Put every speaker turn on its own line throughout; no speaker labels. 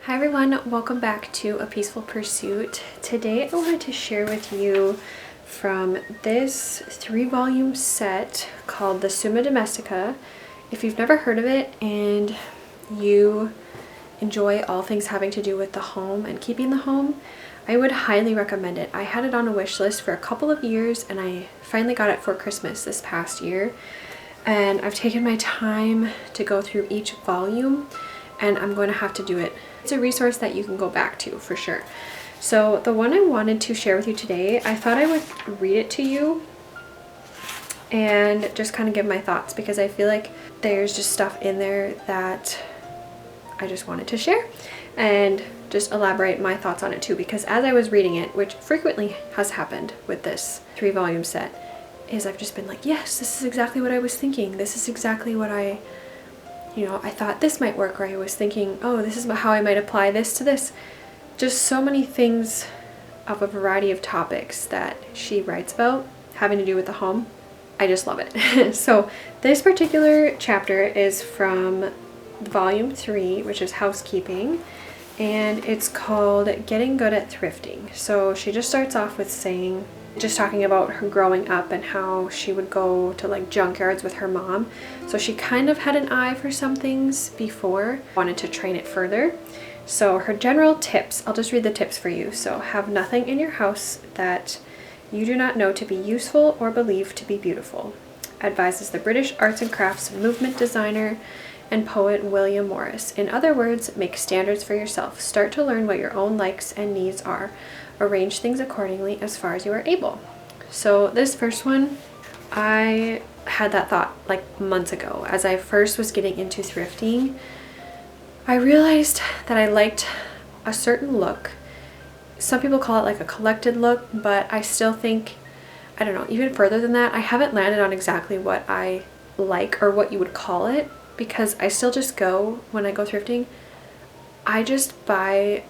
Hi everyone, welcome back to A Peaceful Pursuit. Today I wanted to share with you from this 3-volume set called the Summa Domestica. If you've never heard of it and you enjoy all things having to do with the home and keeping the home, I would highly recommend it. I had it on a wish list for a couple of years and I finally got it for Christmas this past year. And I've taken my time to go through each volume and I'm going to have to do it. It's a resource that you can go back to for sure. So the one I wanted to share with you today, I thought I would read it to you and just kind of give my thoughts because I feel like there's just stuff in there that I just wanted to share and just elaborate my thoughts on it too, because as I was reading it, which frequently has happened with this 3-volume set, is I've just been like, yes, this is exactly what I was thinking. This is exactly what I thought this might work, or I was thinking, oh, this is how I might apply this to this. Just so many things of a variety of topics that she writes about having to do with the home. I just love it. So this particular chapter is from volume 3, which is housekeeping, and it's called Getting Good at Thrifting. So she just starts off with just talking about her growing up and how she would go to like junkyards with her mom. So she kind of had an eye for some things before, wanted to train it further. So her general tips, I'll just read the tips for you. So have nothing in your house that you do not know to be useful or believe to be beautiful. Advises the British arts and crafts movement designer and poet William Morris. In other words, make standards for yourself. Start to learn what your own likes and needs are. Arrange things accordingly as far as you are able. So this first one, I had that thought like months ago. As I first was getting into thrifting, I realized that I liked a certain look. Some people call it like a collected look, but I still think, I don't know, even further than that, I haven't landed on exactly what I like or what you would call it, because I still just go, when I go thrifting, I just buy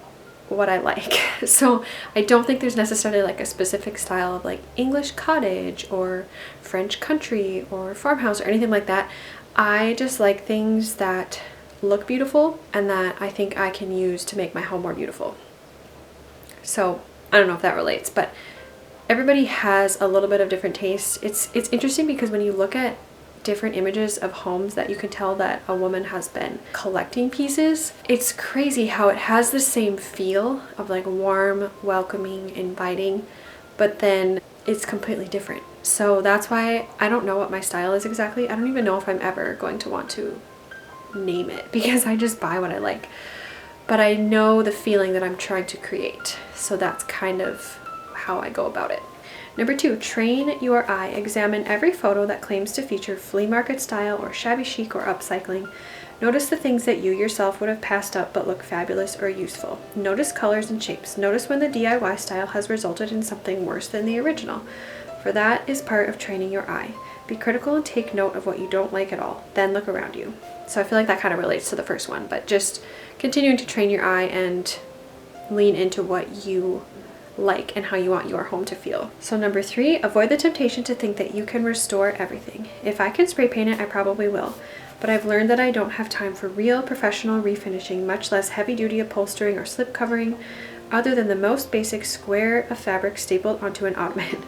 what I like. So I don't think there's necessarily like a specific style of like English cottage or French country or farmhouse or anything like that. I just like things that look beautiful and that I think I can use to make my home more beautiful. So I don't know if that relates, but everybody has a little bit of different tastes. It's interesting because when you look at different images of homes that you can tell that a woman has been collecting pieces, it's crazy how it has the same feel of like warm, welcoming, inviting, but then it's completely different. So that's why I don't know what my style is exactly. I don't even know if I'm ever going to want to name it because I just buy what I like, but I know the feeling that I'm trying to create. So that's kind of how I go about it. Number 2, train your eye. Examine every photo that claims to feature flea market style or shabby chic or upcycling. Notice the things that you yourself would have passed up but look fabulous or useful. Notice colors and shapes. Notice when the DIY style has resulted in something worse than the original, for that is part of training your eye. Be critical and take note of what you don't like at all. Then look around you. So I feel like that kind of relates to the first one, but just continuing to train your eye and lean into what you like and how you want your home to feel. So number 3, avoid the temptation to think that you can restore everything. If I can spray paint it, I probably will, but I've learned that I don't have time for real professional refinishing, much less heavy-duty upholstering or slip covering, other than the most basic square of fabric stapled onto an ottoman.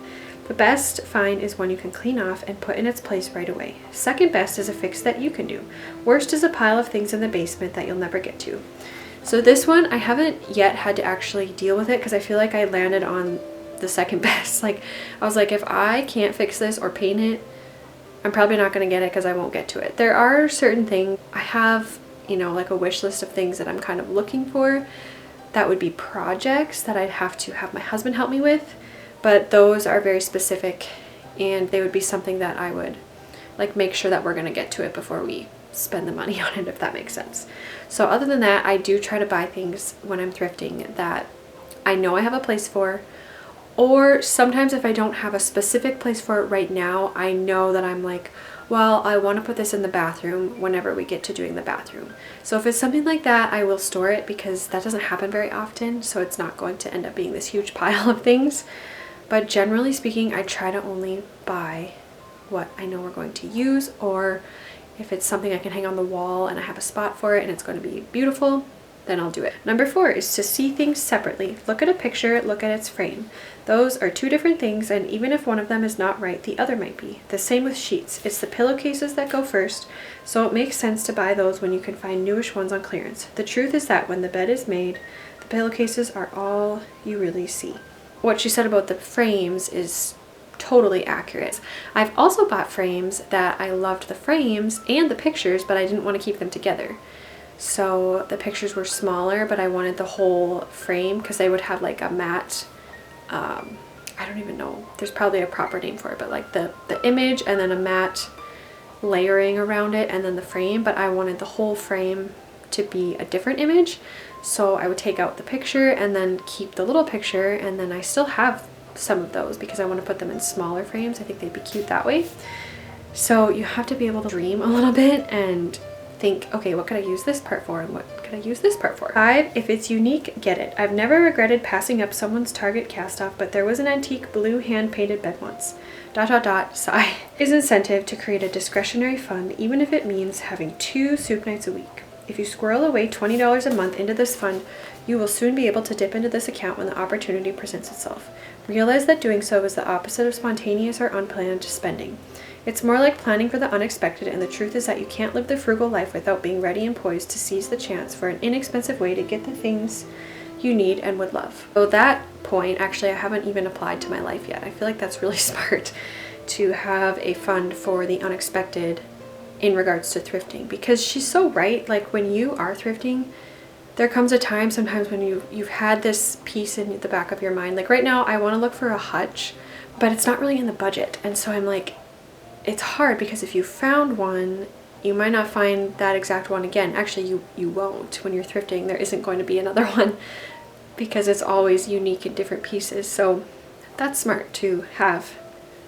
The best find is one you can clean off and put in its place right away. Second best is a fix that you can do. Worst is a pile of things in the basement that you'll never get to. So this one, I haven't yet had to actually deal with it because I feel like I landed on the second best. Like, I was like, if I can't fix this or paint it, I'm probably not going to get it because I won't get to it. There are certain things, I have, like a wish list of things that I'm kind of looking for. That would be projects that I'd have to have my husband help me with, but those are very specific and they would be something that I would like make sure that we're going to get to it before we spend the money on it, if that makes sense. So other than that, I do try to buy things when I'm thrifting that I know I have a place for, or sometimes if I don't have a specific place for it right now, I know that I'm like, well, I want to put this in the bathroom whenever we get to doing the bathroom. So if it's something like that, I will store it because that doesn't happen very often, so it's not going to end up being this huge pile of things. But generally speaking, I try to only buy what I know we're going to use, or if it's something I can hang on the wall and I have a spot for it and it's going to be beautiful, then I'll do it. Number 4 is to see things separately. Look at a picture, look at its frame. Those are two different things, and even if one of them is not right, the other might be. The same with sheets. It's the pillowcases that go first, so it makes sense to buy those when you can find newish ones on clearance. The truth is that when the bed is made, the pillowcases are all you really see. What she said about the frames is totally accurate. I've also bought frames that I loved the frames and the pictures, but I didn't want to keep them together. So the pictures were smaller, but I wanted the whole frame because they would have like a matte, I don't even know, there's probably a proper name for it, but like the image and then a matte layering around it and then the frame, but I wanted the whole frame to be a different image. So I would take out the picture and then keep the little picture, and then I still have some of those because I want to put them in smaller frames. I think they'd be cute that way. So you have to be able to dream a little bit and think, okay, what could I use this part for and what could I use this part for? 5, if it's unique, get it. I've never regretted passing up someone's Target cast off, but there was an antique blue hand-painted bed once. ... sigh. Is incentive to create a discretionary fund, even if it means having 2 soup nights a week. If you squirrel away $20 a month into this fund, you will soon be able to dip into this account when the opportunity presents itself. Realize that doing so is the opposite of spontaneous or unplanned spending. It's more like planning for the unexpected, and the truth is that you can't live the frugal life without being ready and poised to seize the chance for an inexpensive way to get the things you need and would love. So that point, actually, I haven't even applied to my life yet. I feel like that's really smart to have a fund for the unexpected in regards to thrifting, because she's so right. Like when you are thrifting, there comes a time sometimes when you've had this piece in the back of your mind. Like right now, I want to look for a hutch, but it's not really in the budget. And so I'm like, it's hard because if you found one, you might not find that exact one again. Actually, you won't. When you're thrifting, there isn't going to be another one because it's always unique in different pieces. So that's smart to have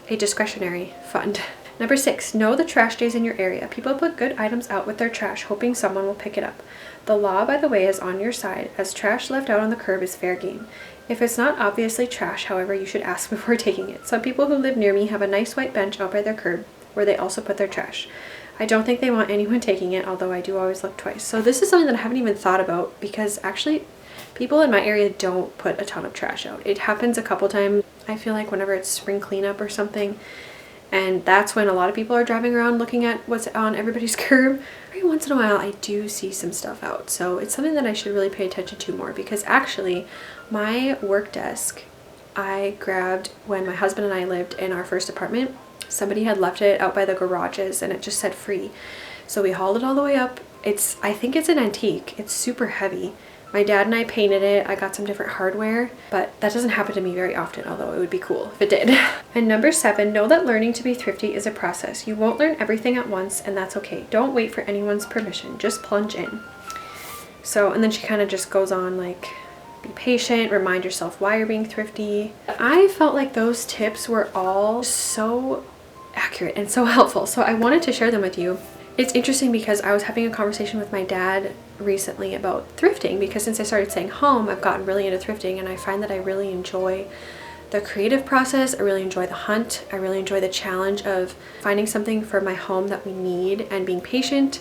a discretionary fund. Number 6, know the trash days in your area. People put good items out with their trash, hoping someone will pick it up. The law, by the way, is on your side, as trash left out on the curb is fair game. If it's not obviously trash, however, you should ask before taking it. Some people who live near me have a nice white bench out by their curb where they also put their trash. I don't think they want anyone taking it, although I do always look twice. So this is something that I haven't even thought about, because actually people in my area don't put a ton of trash out. It happens a couple times, I feel like, whenever it's spring cleanup or something. And that's when a lot of people are driving around looking at what's on everybody's curb. Every once in a while, I do see some stuff out. So it's something that I should really pay attention to more, because actually my work desk, I grabbed when my husband and I lived in our first apartment. Somebody had left it out by the garages and it just said free. So we hauled it all the way up. I think it's an antique. It's super heavy. My dad and I painted it. I got some different hardware, but that doesn't happen to me very often, although it would be cool if it did. And number 7, know that learning to be thrifty is a process. You won't learn everything at once, and that's okay. Don't wait for anyone's permission. Just plunge in. So, and then she kind of just goes on like, be patient, remind yourself why you're being thrifty. I felt like those tips were all so accurate and so helpful, so I wanted to share them with you. It's interesting because I was having a conversation with my dad recently about thrifting, because since I started staying home, I've gotten really into thrifting, and I find that I really enjoy the creative process. I really enjoy the hunt. I really enjoy the challenge of finding something for my home that we need and being patient,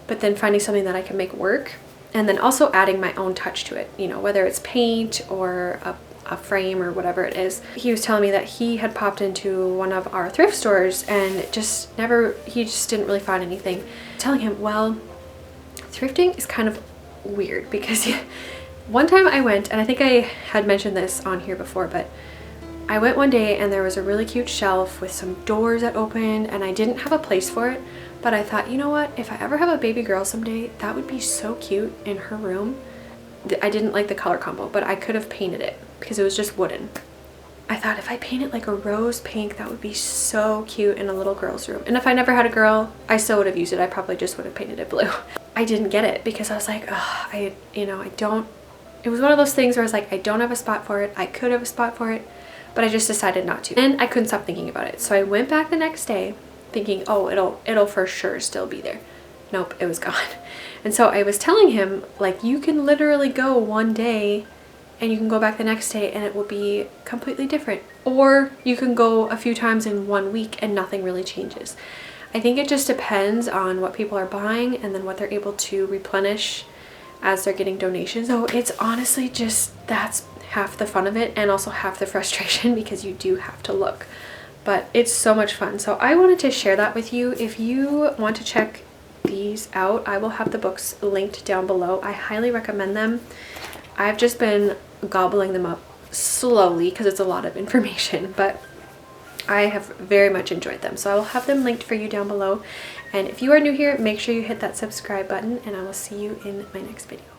but then finding something that I can make work, and then also adding my own touch to it, you know, whether it's paint or a frame or whatever it is. He was telling me that he had popped into one of our thrift stores and he just didn't really find anything. Telling him, well, thrifting is kind of weird, because one time I went, and I think I had mentioned this on here before, but I went one day and there was a really cute shelf with some doors that opened, and I didn't have a place for it, but I thought, you know what, if I ever have a baby girl someday, that would be so cute in her room. I didn't like the color combo, but I could have painted it because it was just wooden. I thought if I painted like a rose pink, that would be so cute in a little girl's room. And if I never had a girl, I still would have used it. I probably just would have painted it blue. I didn't get it because I was like, oh, I don't, it was one of those things where I was like, I don't have a spot for it. I could have a spot for it, but I just decided not to. And I couldn't stop thinking about it. So I went back the next day thinking, oh, it'll for sure still be there. Nope, it was gone. And so I was telling him, like, you can literally go one day and you can go back the next day and it will be completely different. Or you can go a few times in 1 week and nothing really changes. I think it just depends on what people are buying and then what they're able to replenish as they're getting donations. So it's honestly just, that's half the fun of it, and also half the frustration because you do have to look. But it's so much fun. So I wanted to share that with you. If you want to check these out, I will have the books linked down below. I highly recommend them. I've just been gobbling them up slowly because it's a lot of information, but I have very much enjoyed them. So I will have them linked for you down below. And if you are new here, make sure you hit that subscribe button, and I will see you in my next video.